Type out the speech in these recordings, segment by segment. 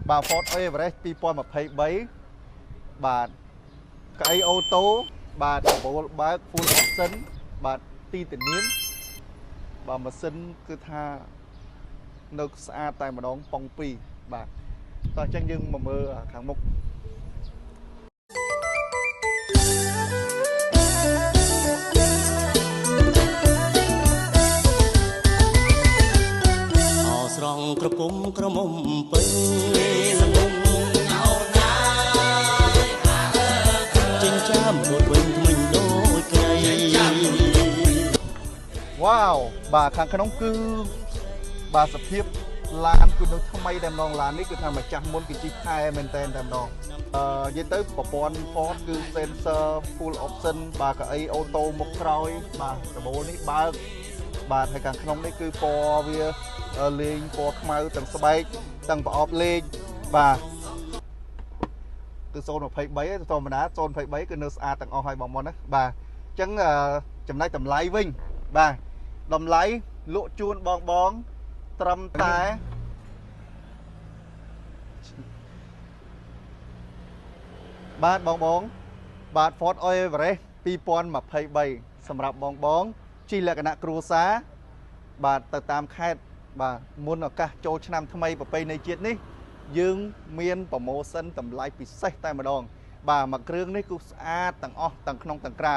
បាទ Ford Everest 2023បាទកៅអីអូតូបាទដំបូលបើក full option បាទទីធានាបាទម៉ាស៊ីនគឺថានៅស្អាតតែម្ដងប៉ុង2បាទតោះអញ្ចឹងយើងមកមើលខាងមុខស្រងក្រពុំក្រមុំពេញសមុំអោណាចិញ្ចាមដូចវិញថ្មិញដូចក្រៃវ៉ាវបាទខាងក្នុងគឺបាទសភាពឡានគឺនៅថ្មីតែម្ដងឡាននេះគឺថាម្ចាស់មុនគឺជីថែមែនតែម្ដងនិយាយទៅប្រព័ន្ធ Ford គឺ sensor full option បាទកៅអីអូតូមុខក្រោយបាទដំបូលនេះបើកបាទហើយខាងក្នុងនេះគឺពណ៌វាលេងពណ៌ខ្មៅទាំងស្បែកទាំងប្រអប់លេខបាទគឺ023ទេធម្មតា023គឺនៅស្អាតទាំងអស់ហើយបងប្អូនណាបាទអញ្ចឹងចំណែកតម្លៃវិញបាទតម្លៃលក់ជូនបងត្រឹមតែបាទបងបាទ Ford Everest 2023សម្រាប់បងជិះលក្ខណៈគ្រួសារបាទទៅតាមខេត្តបាទមុនឱកាសចូលឆ្នាំថ្មីប្រពៃណីជាតិនេះយើងមានប្រូម៉ូសិនតម្លៃពិសេសតែម្ដងបាទមួយគ្រឿងនេះគឺស្អាតទាំងអស់ទាំងក្នុងទាំងក្រៅ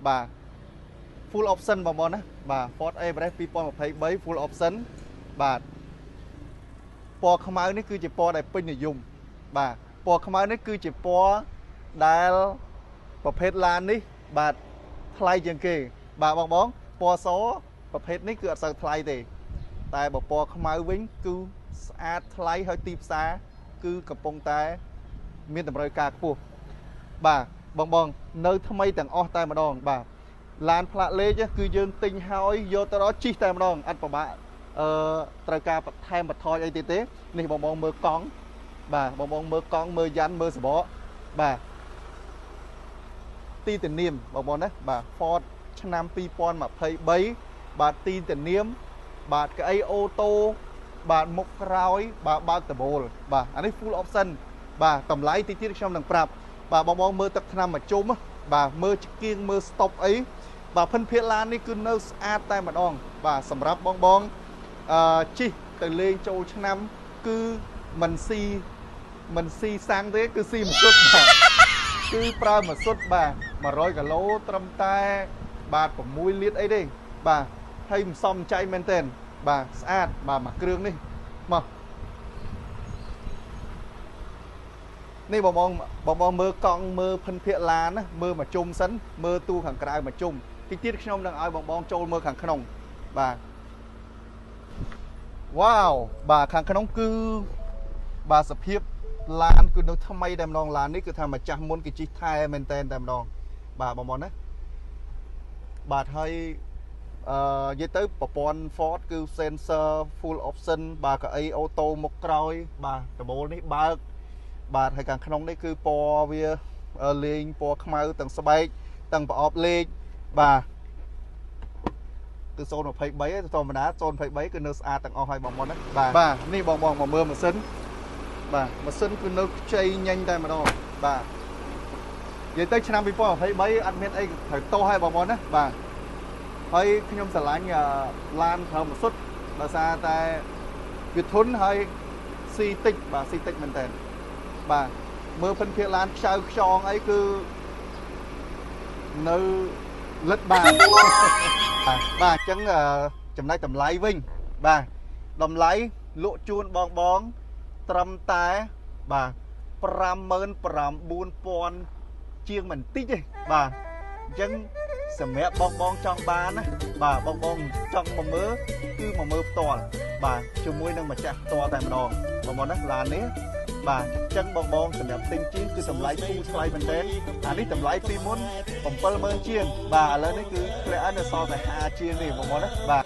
បាទ full option បងប្អូនណាបាទ Ford Everest 2023 full option បាទពណ៌ខ្មៅនេះគឺជាពណ៌ដែលពេញនិយមបាទពណ៌ខ្មៅនេះគឺជាពណ៌ដែលប្រភេទឡាននេះបាទថ្លៃជាងគេបាទបងពណ៌សប្រភេទនេះគឺអត់សូវថ្លៃទេតែបើពណ៌ខ្មៅវិញគឺស្អាតថ្លៃហើយទីផ្សារគឺកំពុងតែមានតម្រូវការខ្ពស់បាទបងនៅថ្មីទាំងអស់តែម្ដងបាទឡានផ្លាកលេខគឺយើងទិញហើយយកទៅដល់ជិះតែម្ដងអត់ពិបាកត្រូវការបន្ថែមបន្ថយអីទៀតទេនេះបងមើលកង់បាទបងមើលកង់មើលយ៉ាន់មើលសបកបាទទីធានាបងណាបាទ Ford ឆ្នាំ2023បាទទីធានាបាទកៅអីអូតូបាទមុខក្រោយបាទបើកដបូលបាទអានេះ full option បាទតម្លៃទីទៀតខ្ញុំនឹងប្រាប់បាទបងមើលទឹកថ្នាំមកជុំបាទមើលឆ្កៀងមើលស្តុបអីបាទភិនភាគឡាននេះគឺនៅស្អាតតែម្ដងបាទសម្រាប់បងជិះទៅលេងចូលឆ្នាំគឺមិនស៊ីសាំងទេគឺស៊ីមួយសុទ្ធបាទគឺប្រើមួយសុទ្ធបាទ100គីឡូត្រឹមតែបាទ6លីត្រអីទេបាទហើយមិនសមចៃមែនទែនបាទស្អាតបាទមួយគ្រឿងនេះមកនេះបងមើលកង់មើលភិនភាគឡានណាមើលមកជុំសិនមើលទូខាងក្រៅមកជុំតិចទៀតខ្ញុំនឹងឲ្យបងចូលមើលខាងក្នុងបាទវ៉ាវបាទខាងក្នុងគឺបាទសភាពឡានគឺនៅថ្មីតែម្ដងឡាននេះគឺថាម្ចាស់មុនគឺជិះថែមែនតែម្ដងបាទបងណាបាទហើយនិយាយទៅប្រព័ន្ធ Ford គឺ sensor full option បាទកៅអីអូតូមុខក្រោយបាទដបូលនេះបើកបាទហើយខាងក្នុងនេះគឺពណ៌វាលេងពណ៌ខ្មៅទាំងស្បែកទាំងប្រអប់លេខបាទគឺ023ទេធម្មតា023គឺនៅស្អាតទាំងអស់ហើយបងប្អូនណាបាទនេះបងមកមើលម៉ាស៊ីនបាទម៉ាស៊ីនគឺនៅខ្ចីញញតែម្ដងបាទនិយាយទៅឆ្នាំ2023អត់មានអីត្រូវតោះហើយបងប្អូនណាបាទហើយខ្ញុំស្រឡាញ់ឡានប្រើម៉ាសុទ្ធដោយសារតែវាធន់ហើយស៊ីតិចបាទស៊ីតិចមែនតើបាទមើលភិនភាគឡានខ្ចៅខ្យងអីគឺនៅលិតបាទបាទអញ្ចឹងចំណែកតម្លៃវិញបាទតម្លៃលក់ជូនបងត្រឹមតែបាទ59000ជាងមិនតិចទេបាទអញ្ចឹងសម្រាប់បងចង់បានណាបាទបងចង់មកមើលគឺមកមើលផ្ទាល់បាទជាមួយនឹងម្ចាស់ផ្ទាល់តែម្ដងបងណាឡាននេះបាទអញ្ចឹងបងសម្រាប់ទិញជាងគឺតម្លៃធូរថ្លៃមែនទែនអានេះតម្លៃពីមុន70000ជាងបាទឥឡូវនេះគឺធ្លាក់ឲ្យនៅសល់តែ50ជាងនេះបងណាបាទ